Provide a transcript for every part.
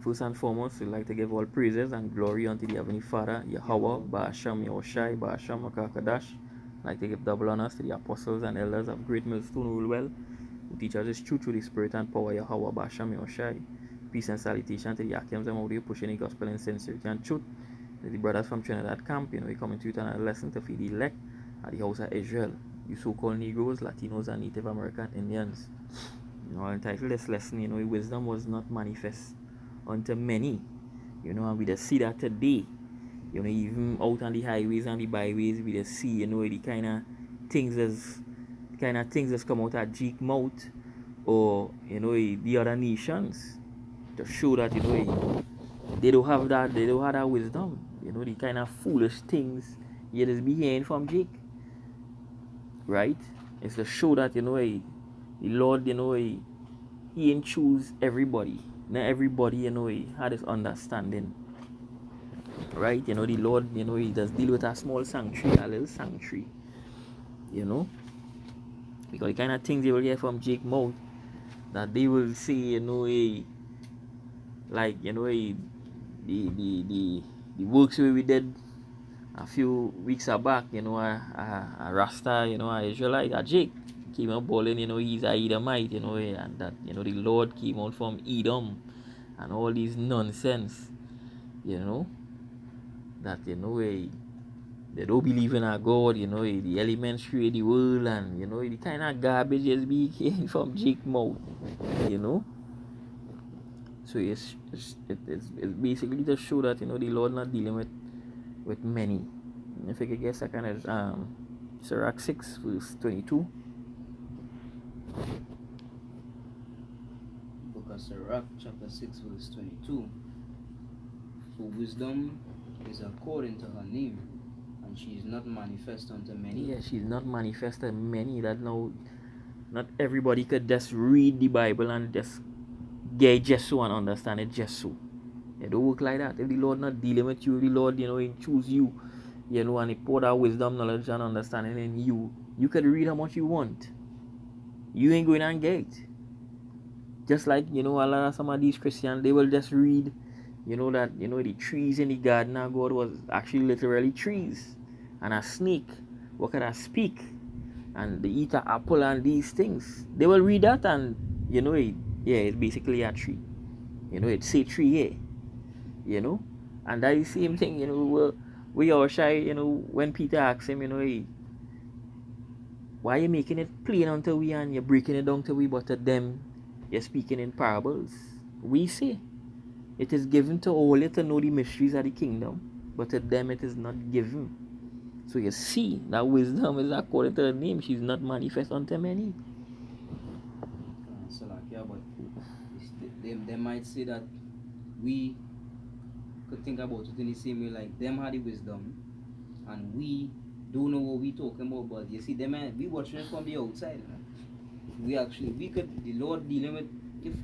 First and foremost, we'd like to give all praises and glory unto the Heavenly Father, Yahweh, Ba'asham Yahushai, Ba'asham Makakadash. I'd like to give double honors to the apostles and elders of Great Millstone Rulewell, who teach us this truth through the Spirit and power, Yahweh, Ba'asham Yahushai. Peace and salutation to the Akims and Audio pushing the gospel in sincerity and truth. To the brothers from Trinidad camp, we coming to you another lesson to feed the elect at the house of Israel, you so-called Negroes, Latinos, and Native American Indians. I'll entitle this lesson, wisdom was not manifest unto many, and we just see that today, even out on the highways and the byways, we just see, the kind of things that's come out of Jake mouth, or the other nations, to show that they don't have that wisdom, the kind of foolish things you just be hearing from Jake, right? It's to show that the Lord, he ain't choose everybody. Not everybody, he had this understanding. Right? The Lord, he does deal with a small sanctuary, a little sanctuary. Because the kind of things you will get from Jake mouth, that they will say, like, the works we did a few weeks back, a Rasta, a Israelite, a Jake came out balling, he's a Edomite, and that, the Lord came out from Edom, and all these nonsense, that, they don't believe in a God, the elements create the world, and, the kind of garbage is being from Jake mouth, So it's basically to show that, the Lord not dealing with many. If you could guess, I kind of, Sirach 6, verse 22. Book of Sirach, chapter 6, verse 22. For wisdom is according to her name, and she is not manifest unto many. Yeah, she's not manifest to many. That now, not everybody could just read the Bible and just get just so and understand it just so. It don't work like that. If the Lord not dealing with you, the Lord, he choose you, and he pour that wisdom, knowledge, and understanding in you, you could read how much you want. You ain't going and get it. Just like, a lot of some of these Christians, they will just read, that, the trees in the garden of God was actually literally trees. And a snake, what could I speak? And they eat an apple and these things. They will read that and, it's basically a tree. It's say tree here. And that is the same thing, we are shy, when Peter asks him, hey, why are you making it plain unto we and you're breaking it down to we, but to them, you're speaking in parables. We say, it is given to all to know the mysteries of the kingdom, but to them it is not given. So you see, that wisdom is according to her name. She's not manifest unto many. So like, yeah, but they might say that we could think about it in the same way, like them had the wisdom, and we don't know what we talking about. But you see, we watching it from the outside. We could, the Lord dealing with,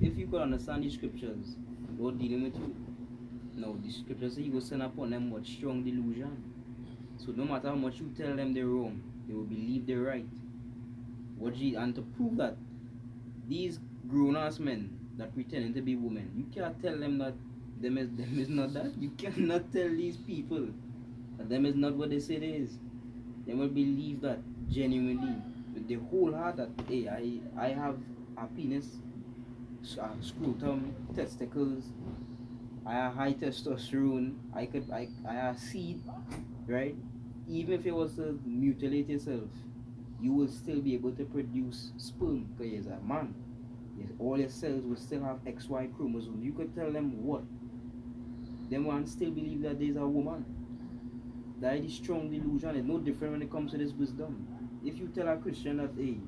if you could understand the scriptures, the Lord dealing with you. Now the scriptures say He will send upon them what strong delusion. So no matter how much you tell them they're wrong, they will believe they're right. And to prove that, these grown-ass men that pretending to be women, you can't tell them that them is not that. You cannot tell these people that them is not what they say it is. They will believe that genuinely, with their whole heart, that hey, I have a penis, scrotum, testicles, I have high testosterone, I have seed, right? Even if it was to mutilate yourself, you will still be able to produce sperm because you're a man. Yes, all your cells will still have XY chromosomes. You could tell them what? Them one still believe that there's a woman. That is strong delusion. It's no different when it comes to this wisdom. If you tell a Christian that, hey,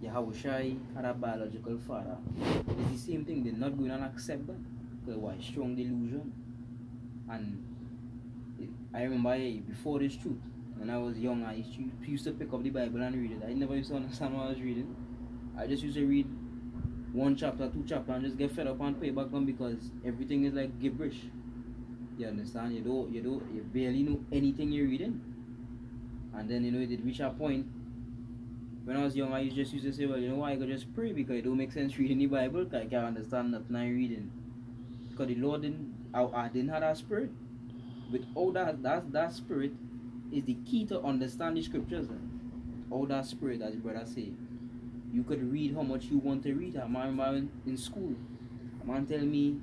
Yahushai had a biological father, it's the same thing. They're not going to accept that. Because why? Strong delusion. And I remember before this truth, when I was young, I used to pick up the Bible and read it. I never used to understand what I was reading. I just used to read one chapter, two chapters, and just get fed up and pay back on because everything is like gibberish. You understand? You barely know anything you're reading. And then it did reach a point. When I was young, I just used to say, well, I could just pray because it don't make sense reading the Bible because I can't understand nothing I'm reading. because the Lord I didn't have that spirit. Without that spirit is the key to understand the scriptures. All that spirit, as the brother say, you could read how much you want to read. A man in school, a man tell me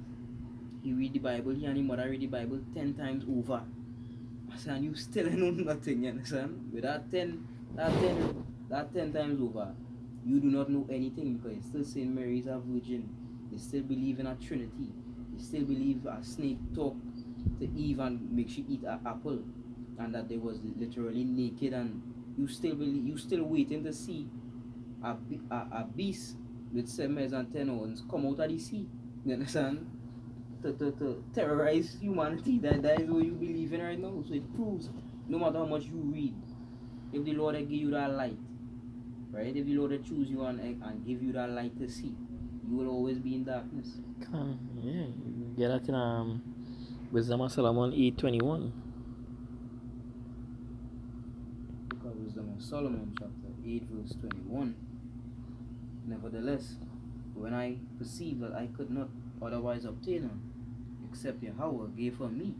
he read the Bible, he and his mother read the Bible 10 times over. I said, and you still know nothing, you understand? With that 10 times over, you do not know anything, because it's still saying Mary is a virgin. They still believe in a Trinity. They still believe a snake talked to Eve and make she eat an apple, and that they was literally naked, and you still waiting to see a beast with 7 heads and 10 horns come out of the sea. You understand? To terrorize humanity. That is what you believe in right now. So it proves, no matter how much you read, if the Lord give you that light, right? If the Lord choose you and give you that light to see, you will always be in darkness. Yeah, you get that in Wisdom of Solomon 8:21. Because Wisdom of Solomon chapter 8 verse 21. Nevertheless, when I perceived that I could not otherwise obtain her, except Yahweh gave her me,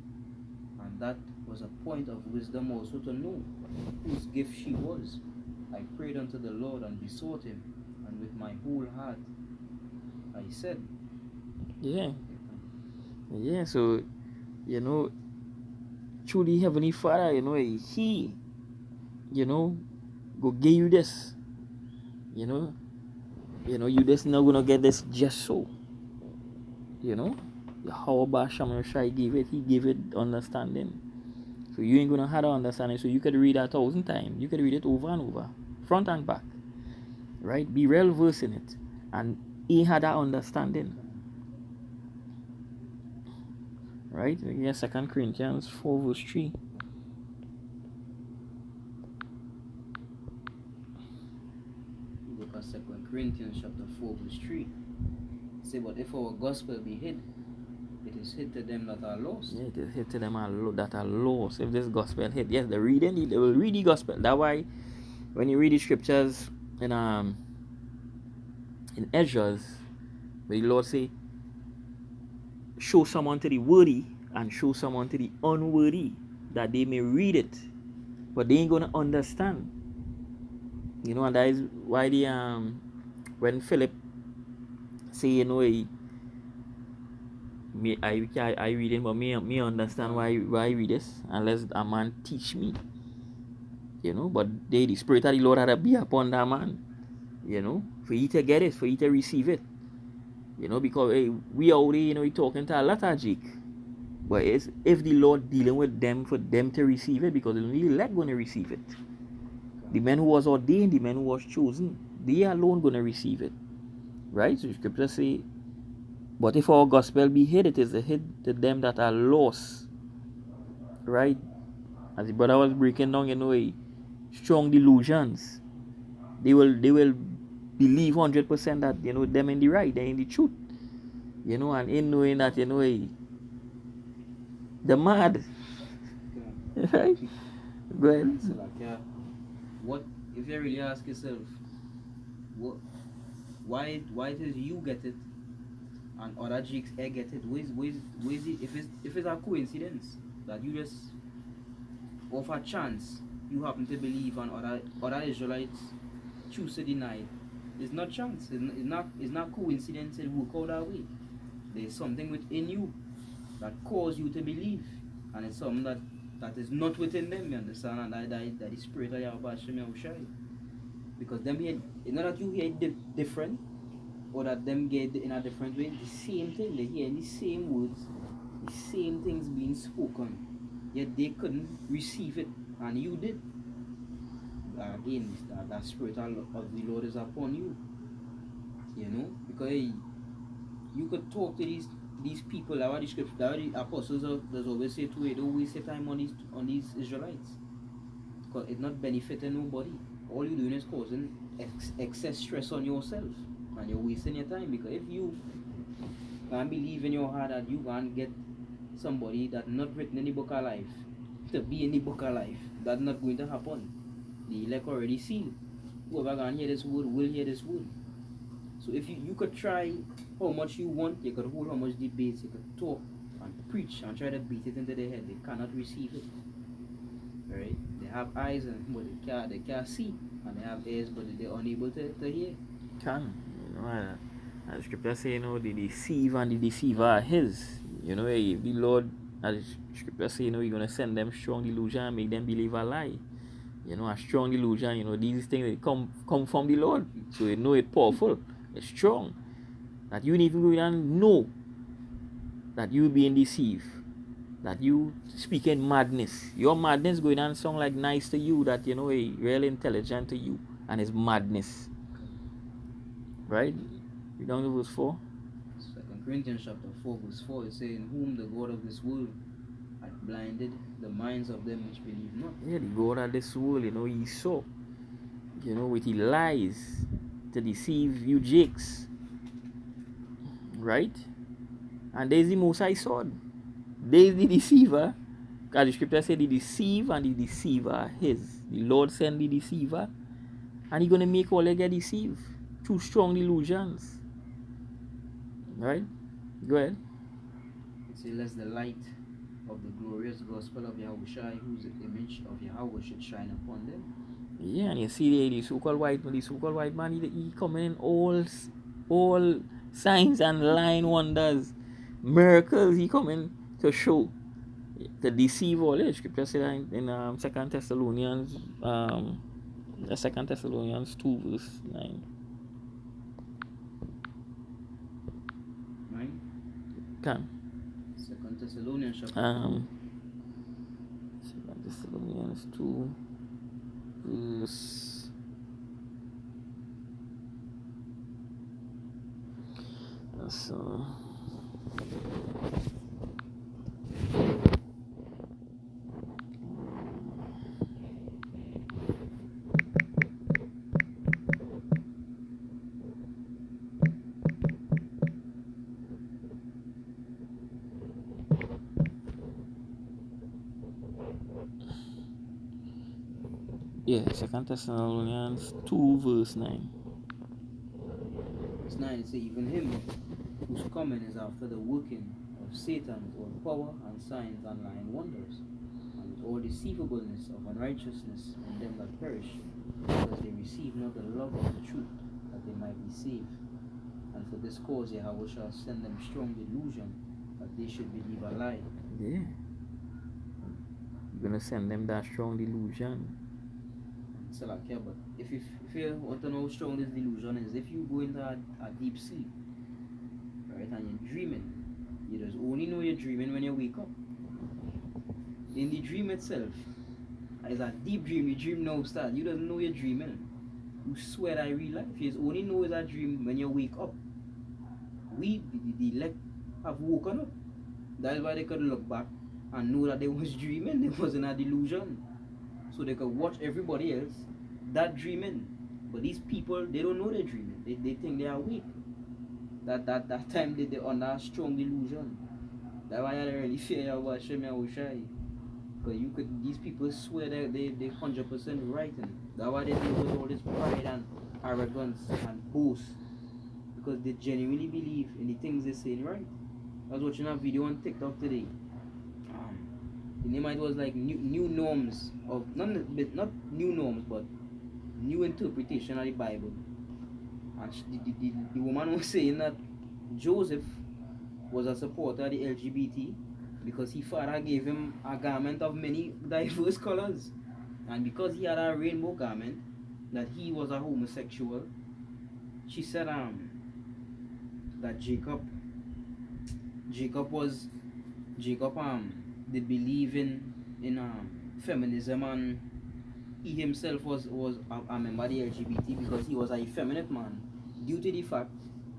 and that was a point of wisdom also to know whose gift she was, I prayed unto the Lord and besought him, and with my whole heart I said. Yeah, so, truly Heavenly Father, He, go give you this. You just not gonna get this just so. How Basham Shai gave it, he gave it understanding. So you ain't gonna have that understanding. So you could read that 1,000 times. You could read it over and over, front and back. Right? Be well versed in it. And he had that understanding. Right? Yeah, 2 Corinthians 4 verse 3. Look at 2 Corinthians chapter 4 verse 3. Say, but if our gospel be hid, it is hid to them that are lost. Yeah, it is hid to them that are lost. If this gospel hid, yes, they will read the gospel. That's why when you read the scriptures in Ezra's, where the Lord say, show someone to the worthy and show someone to the unworthy, that they may read it, but they ain't gonna understand. And that is why when Philip say, I read it, but me understand why I read this, unless a man teach me. But the Spirit of the Lord had to be upon that man, for you to get it, for you to receive it. Because we already, we talking to a lot of Jake. But it's if the Lord dealing with them for them to receive it, because it's only the elect going to receive it. The men who was ordained, the men who was chosen, they alone going to receive it. Right? So the scripture say, but if our gospel be hid, it is hid to them that are lost. Right? As the brother was breaking down, strong delusions. They will believe 100% that, them in the right, they're in the truth. And in knowing that, they're mad. Right? Go ahead. So what if you really ask yourself, why does you get it and other jigs get it? Where's it? If it's a coincidence that you just off a chance you happen to believe and other Israelites choose to deny it, it's not chance. It's not coincidence. It work out that way. There's something within you that cause you to believe, and it's something that is not within them, you understand? And that the Spirit of Yahweh Shai. Because them here, it's not that you hear different, or that them get in a different way. The same thing, they hear the same words, the same things being spoken, yet they couldn't receive it, and you did. Again, that Spirit of the Lord is upon you. Because you could talk to these people, that the scripture, that the apostles does always say to it, don't waste your time on these Israelites, because it's not benefiting nobody. All you're doing is causing excess stress on yourself, and you're wasting your time. Because if you can't believe in your heart that you can't get somebody that's not written in the book of life to be in the book of life, that's not going to happen. The elect already sealed. Whoever can hear this word will hear this word. So if you could try how much you want, you could hold how much debates, you could talk and preach and try to beat it into their head. They cannot receive it. Right? They have eyes but they can't see, and they have ears but they're unable to hear. Can. As the scripture say, the deceive and the deceiver are his. If the Lord, as the scripture say, you're gonna send them strong delusion and make them believe a lie. A strong delusion, these things they come from the Lord. So you know it's powerful, it's strong. That you need to go and know that you being deceived, that you speaking madness. Your madness going on sound like nice to you, that really intelligent to you, and it's madness. Right? Read down to verse 4. 2 Corinthians chapter 4 verse 4 is saying, whom the God of this world hath blinded the minds of them which believe not. Yeah, the God of this world, he saw, with his lies to deceive you jakes. Right? And there's the Most High sword. There's the deceiver. Because the scripture said the deceive and the deceiver are his. The Lord sent the deceiver, and he's going to make all they get deceived through strong delusions. Right? Go ahead. It says, lest the light of the glorious gospel of Yahushua, whose image of Yahweh should shine upon them. Yeah, and you see the so-called white man, he coming in all signs and lying wonders, miracles. He coming to show, to deceive all. The scripture said in 2 Thessalonians, 2 Thessalonians 2 verse 9. 9. Can 2 Thessalonians chapter 2 Thessalonians 2 verse so yeah, 2 Thessalonians 2 verse 9. verse 9 it says, even him whose coming is after the working of Satan with all power and signs and lying wonders, and with all deceivableness of unrighteousness in them that perish, because they receive not the love of the truth, that they might be saved. And for this cause Yahweh shall send them strong delusion, that they should believe a lie. Yeah. You're gonna send them that strong delusion. So like, yeah, but if you want to know how strong this delusion is, if you go into a deep sleep, right, and you're dreaming, you just only know you're dreaming when you wake up. In the dream itself, it's a deep dream. You dream now start. You don't know you're dreaming. You swear that real life. You just only know it's a dream when you wake up. We, the elect, have woken up. That's why they could look back and know that they was dreaming. They was in a delusion. So they could watch everybody else that dreaming. But these people, they don't know they're dreaming. They think they are awake. That time they're under a strong delusion. That's why I don't really fear about Hashem Yahushai. Because these people swear that they 100% right. And that's why they deal with all this pride and arrogance and boast. Because they genuinely believe in the things they're saying right. I was watching a video on TikTok today. The name it was like new norms of not new norms but new interpretation of the Bible. And the woman was saying that Joseph was a supporter of the LGBT because his father gave him a garment of many diverse colors, and because he had a rainbow garment, that he was a homosexual. She said that Jacob did believe in feminism, and he himself was a member of the LGBT because he was a effeminate man due to the fact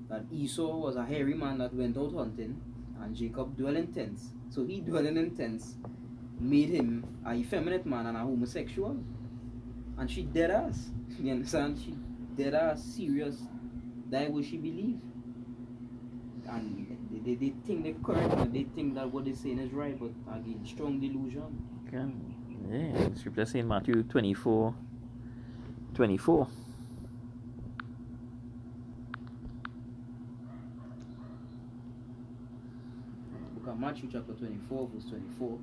that Esau was a hairy man that went out hunting and Jacob dwelt in tents. So he dwelling in tents made him a effeminate man and a homosexual. And she dead ass. You understand? She dead ass serious. That what she believe. And they think they're correct and they think that what they're saying is right, but again, strong delusion. Okay. Yeah, the scripture saying Matthew 24. at Matthew chapter 24, verse 24,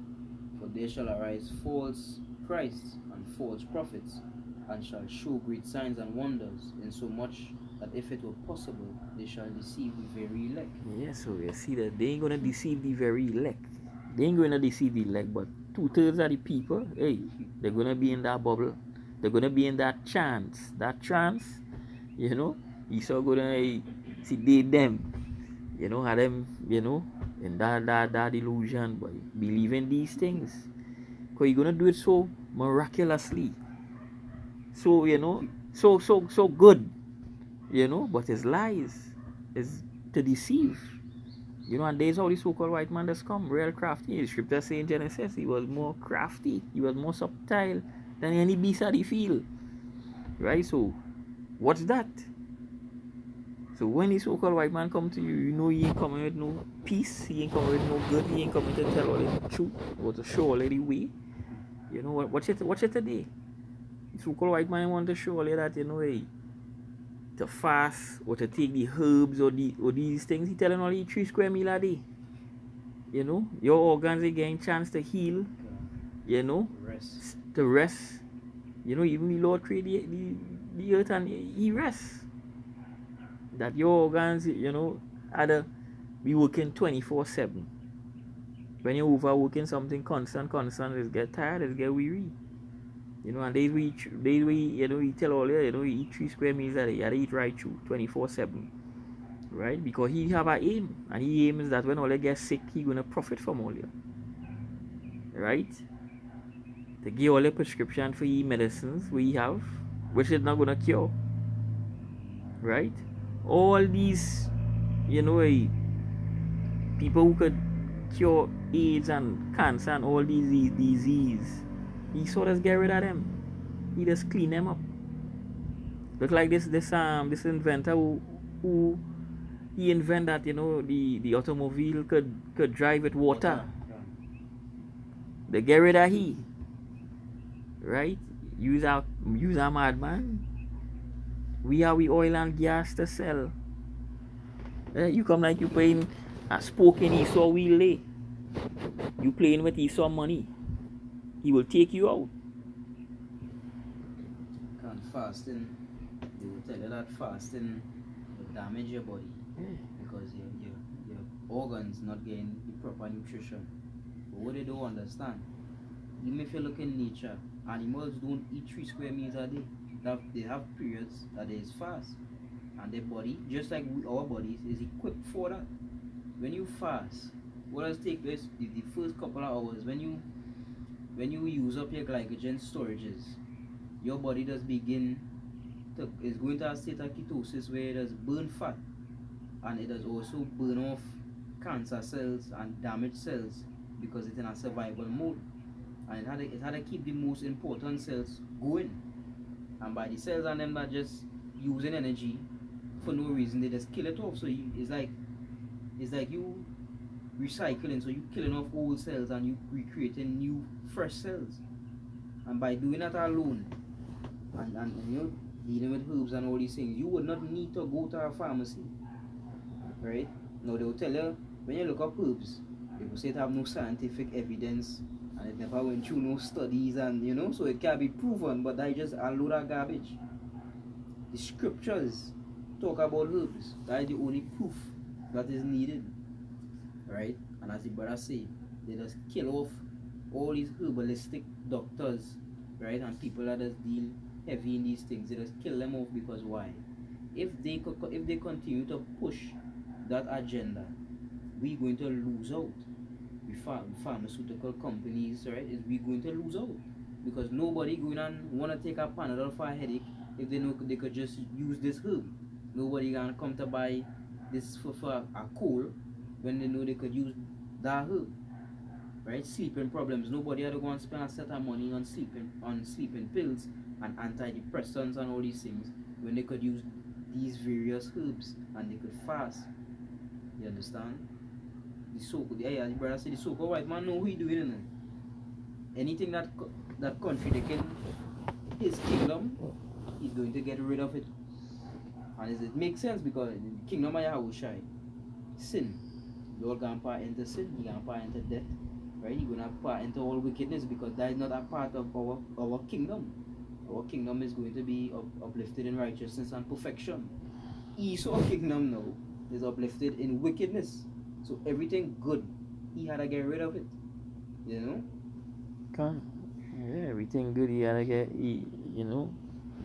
for there shall arise false Christs and false prophets, and shall show great signs and wonders, insomuch that if it were possible, they shall deceive the very elect. Yeah, so you see that they ain't gonna deceive the very elect. They ain't gonna deceive the elect, but 2/3 of the people, hey, they're gonna be in that bubble. They're gonna be in that trance. That trance, you know, Esau gonna see they them, have them, in that illusion, but believe in these things. Cause you're gonna do it so miraculously. So, so good, but it's lies. It's to deceive. And there's how the so-called white man does come, real crafty. The scripture saying in Genesis, he was more crafty, he was more subtle than any beast of the field. Right? So, what's that? So when the so-called white man come to you, you know he ain't coming with no peace, he ain't coming with no good, he ain't coming to tell all the truth, or to show all the way. Watch it today. The so-called white man want to show all that, hey, to fast or to take the herbs or these things. He telling all you 3 square meal a day. Your organs are getting chance to heal. Rest. To rest. Even the Lord created the earth and he rests. That your organs, either be working 24/7. When you're overworking something constant, it's get tired, it's get weary. And days we you tell all you, you eat 3 square meals a day, you gotta eat right through 24/7. Right? Because he have an aim, and he aims that when all you get sick, he gonna profit from all you. Right? To give all the prescription for your medicines we have, which is not gonna cure. Right? All these, people who could cure AIDS and cancer and all these diseases, he sort of get rid of them. He just clean them up. Look like this inventor who he invent that the automobile could drive with water. They get rid of he. Right? Use a madman. We have oil and gas to sell. You come like you playing a spoken Esau wheel lay. You playing with Esau money. He will take you out. Can't fasting. They will tell you that fasting will damage your body because your organs not getting the proper nutrition. But what they don't understand, even if you look in nature, animals don't eat 3 square meals a day. They have periods that is fast, and their body, just like our bodies, is equipped for that. When you fast, what does take place? The first couple of hours, when you use up your glycogen storages, your body does begin is going to a state of ketosis where it does burn fat, and it does also burn off cancer cells and damaged cells because it's in a survival mode, and it had to keep the most important cells going. And by the cells and them that just using energy for no reason, they just kill it off. So it's like you recycling, so you killing off old cells and you recreating new fresh cells. And by doing that alone, and dealing with herbs and all these things, you would not need to go to a pharmacy. Right? Now they will tell you, when you look up herbs, they will say it have no scientific evidence and it never went through no studies, and so it can be proven, but that is just a load of garbage. The scriptures talk about herbs. That is the only proof that is needed. Right? And as the brother say, they just kill off all these herbalistic doctors, right, and people that just deal heavy in these things. They just kill them off because why? If they continue to push that agenda, we're going to lose out. Pharmaceutical companies, right? We're going to lose out because nobody going and want to take a Panadol for a headache if they know they could just use this herb. Nobody gonna come to buy this for a cold when they know they could use that herb. Right? Sleeping problems. Nobody ever going to spend a set of money on sleeping pills and antidepressants and all these things when they could use these various herbs and they could fast. You understand? The brother said the so-called white man know who he doing, anything that contradicting his kingdom, he's going to get rid of it. And it makes sense because the kingdom of Yahushua, sin, Lord gonna part into sin, he gonna part into death, right? He gonna part into all wickedness because that is not a part of our kingdom. Our kingdom is going to be uplifted in righteousness and perfection. Esau's kingdom now is uplifted in wickedness. So everything good, he had to get rid of it. You know? Come. Yeah, everything good. You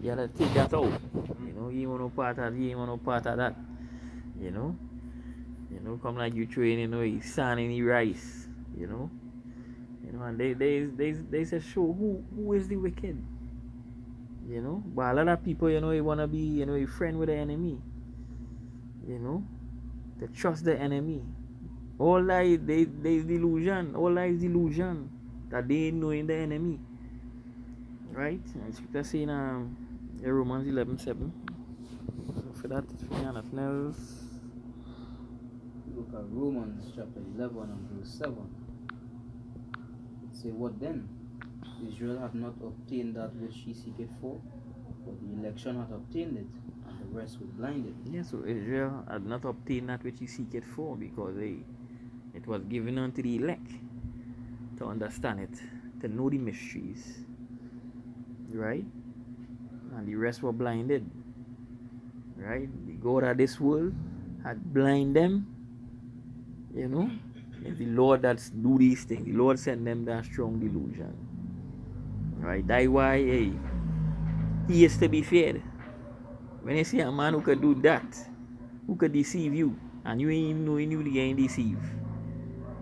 gotta take that out. You ain't want no part of he ain't want no part of that. You know, come like you train, he sand and he rice. And they say show who is the wicked. But a lot of people, they wanna be, a friend with the enemy. They trust the enemy. All that is delusion. All that is delusion that they knowing the enemy. Right? And scripture saying Romans 11:7. For that, for nothing else. Look at Romans chapter 11 and verse 7. It says, what then? Israel had not obtained that which he seeketh for, but the election had obtained it, and the rest were blinded. Yeah, so Israel had not obtained that which he seeketh for, because it was given unto the elect to understand it, to know the mysteries. Right? And the rest were blinded. Right? The God of this world had blinded them. It's the Lord that do these things. The Lord sent them that strong delusion. Right? That's why he is to be feared. When you see a man who could do that, who could deceive you, and you ain't even knowing you getting deceived,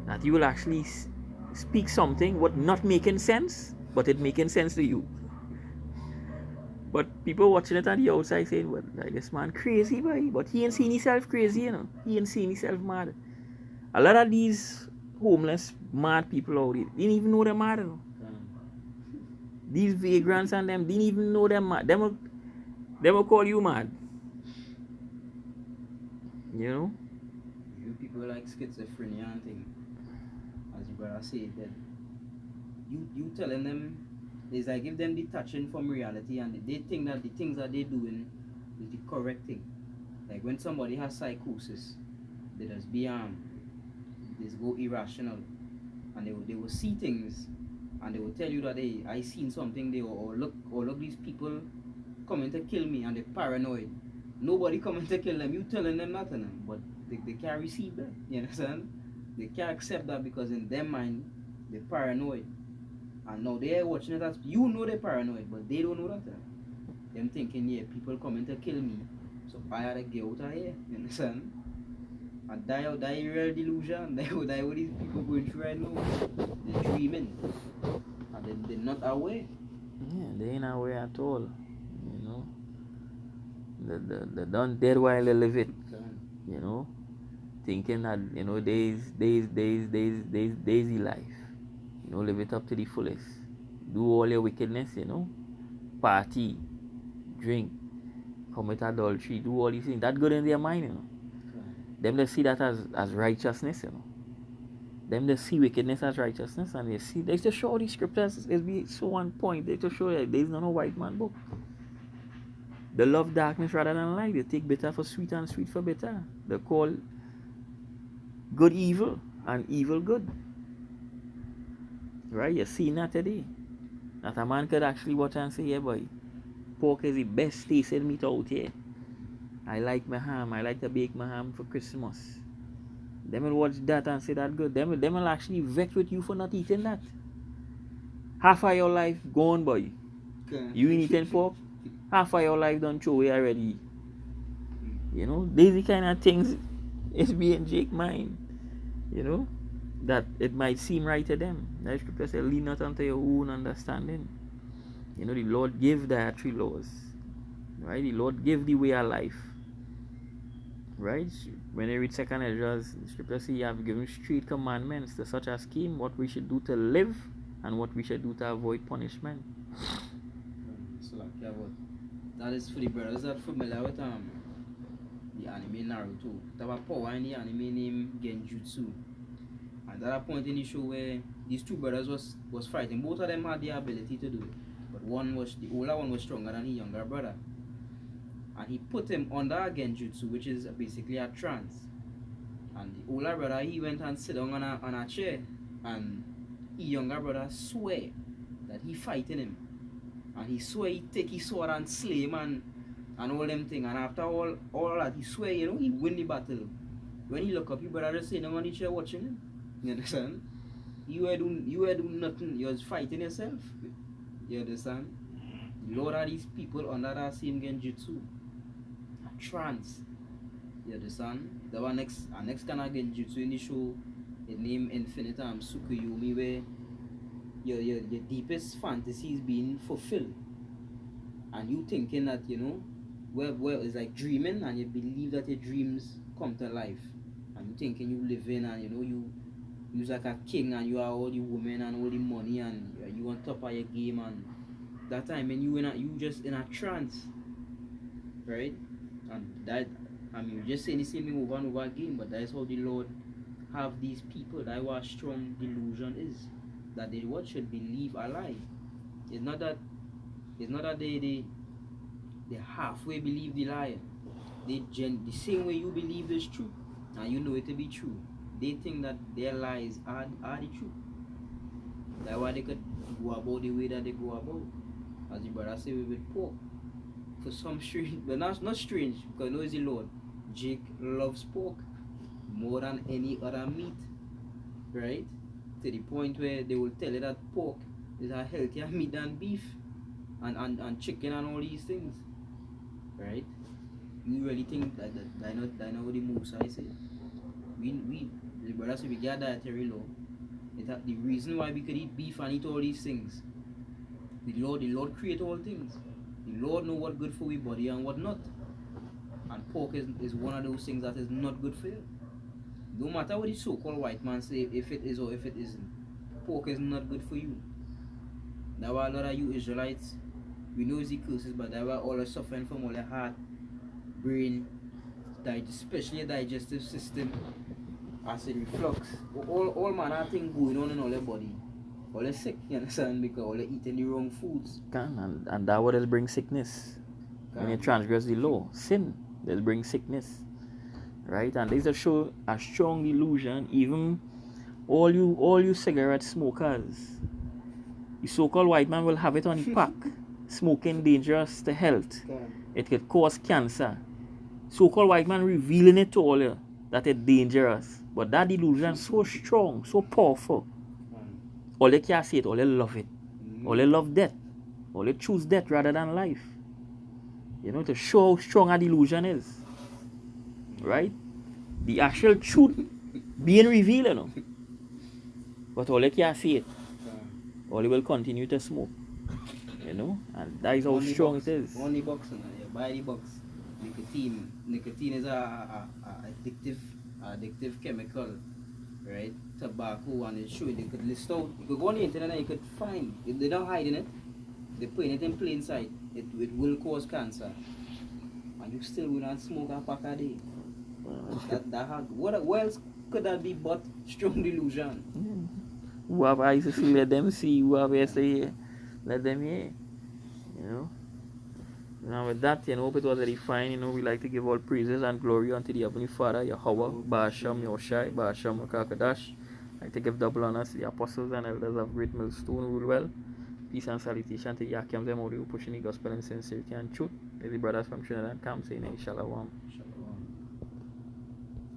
that you will actually speak something what not making sense, but it making sense to you. But people watching it on the outside saying, well, like this man crazy, boy. But he ain't seen himself crazy, He ain't seen himself mad. A lot of these homeless, mad people out there didn't even know they're mad, These vagrants and them didn't even know they're mad. Them will call you mad. You people like schizophrenia and things, as you brother say, that you telling them, is like give them detaching from reality, and they think that the things that they're doing is the correct thing. Like when somebody has psychosis, they just be they go irrational, and they will see things, and they will tell you that hey, I seen something there, or look these people coming to kill me, and they're paranoid. Nobody coming to kill them. You telling them nothing, but they can't receive that. You understand? They can't accept that because in their mind they're paranoid. And now they're watching it as they're paranoid, but they don't know that. Them thinking, yeah, people coming to kill me, so I had to get out of here. You understand? And die real delusion. Die what these people going through right now. They're dreaming, and they're not aware. Yeah, they ain't aware at all. They done dead while they live it. Thinking that days life. Live it up to the fullest. Do all your wickedness, party, drink, commit adultery, do all these things. That good in their mind, Them they see that as righteousness, Them they see wickedness as righteousness, and they just show the scriptures is be so on point. They just show that there's no white man book. They love darkness rather than light. They take bitter for sweet and sweet for bitter. They call good evil and evil good. Right? You see that today. That a man could actually watch and say, yeah, boy, pork is the best tasted meat out here. I like my ham. I like to bake my ham for Christmas. Them will watch that and say that good. Them will actually vex with you for not eating that. Half of your life gone, boy. You ain't eating pork. Half of your life done throw away already. These the kind of things is being Jake mind. That it might seem right to them. The scripture says, lean not unto your own understanding. The Lord give dietary laws. Right? The Lord give the way of life. Right? When you read 2nd Ezra, the scripture says, you have given straight commandments to such a scheme, what we should do to live and what we should do to avoid punishment. So that is for the brothers that are familiar with the anime Naruto. There was power in the anime named Genjutsu. And at a point in the show where these two brothers was fighting, both of them had the ability to do it. But the older one was stronger than the younger brother. And he put him under a genjutsu, which is basically a trance. And And the older brother, he went and sit down on a chair, and the younger brother swear that he fighting him. And he swear he take his sword and slay him and all them thing. And after all that, he swear, you know, he win the battle. When he look up, your brother just sitting on the chair watching him. You understand? You were doing nothing. You was fighting yourself. You understand? A lot of these people under that same genjutsu are trans. You understand? There was next kind of genjutsu in the show. It named Infinite Tsukuyomi, where your deepest fantasy is being fulfilled, and you thinking that, you know, where it's like dreaming, and you believe that your dreams come to life, and you thinking you live in, and you know you're like a king, and you have all the women and all the money, and you on top of your game, and that time when you just in a trance, right? And that, I mean, you're just saying the same thing over and over again, but that is how the Lord have these people. That what strong delusion is, that they what should believe a lie. It's not that they halfway believe the lie. The same way you believe is true, and you know it to be true. They think that their lies are the truth. That's why they could go about the way that they go about. As the brother say with pork. For some strange, but not strange, because I know it's the Lord. Jake loves pork more than any other meat, right? To the point where they will tell you that pork is a healthier meat than beef and chicken and all these things, right? You really think that I know what the Musa say? We the brothers say we get dietary law. That the reason why we could eat beef and eat all these things. The Lord create all things. The Lord know what good for we body and what not. And pork is one of those things that is not good for you. No matter what the so-called white man say, if it is or if it isn't, pork is not good for you. That's why a lot of you Israelites, we know it's the curses, but that's why all are suffering from all the heart, brain, especially digestive system, acid reflux, all manner of things going on in all their body. All are sick, you understand, because all are eating the wrong foods. And that what will bring sickness. When you transgress the law, sin will bring sickness. Right? And there's a strong delusion. Even all you cigarette smokers, the so-called white man will have it on the pack. Smoking dangerous to health. It could cause cancer. So-called white man revealing it to all you that it's dangerous. But that delusion is so strong, so powerful. All they can see it, all they love it. All they love death. All they choose death rather than life. You know, to show how strong a delusion is. Right? The actual truth being revealed, you know. But all they can see it. All they will continue to smoke. You know? And that is how strong it is. Only box, you buy the box. Nicotine is a addictive chemical. Right? Tobacco, and it's true. They could list out. You could go on the internet and you could find. If they're not hiding it, they're putting it in plain sight. It will cause cancer. And you still will not smoke a pack a day. What else could that be but strong delusion? Who have eyes to see, let them see. Who have ears to hear, let them hear. You know? Now with that, you know, hope it was very fine. You know, we like to give all praises and glory unto the Heavenly Father, Yahweh, Ba'asham, Yoshai, Ba'asham, Kakadash. I like to give double honors to the apostles and elders of Great Millstone rule well. Peace and salutation to Yakim them, who pushing the gospel in sincerity and truth. The brothers from Trinidad come saying, Shalom.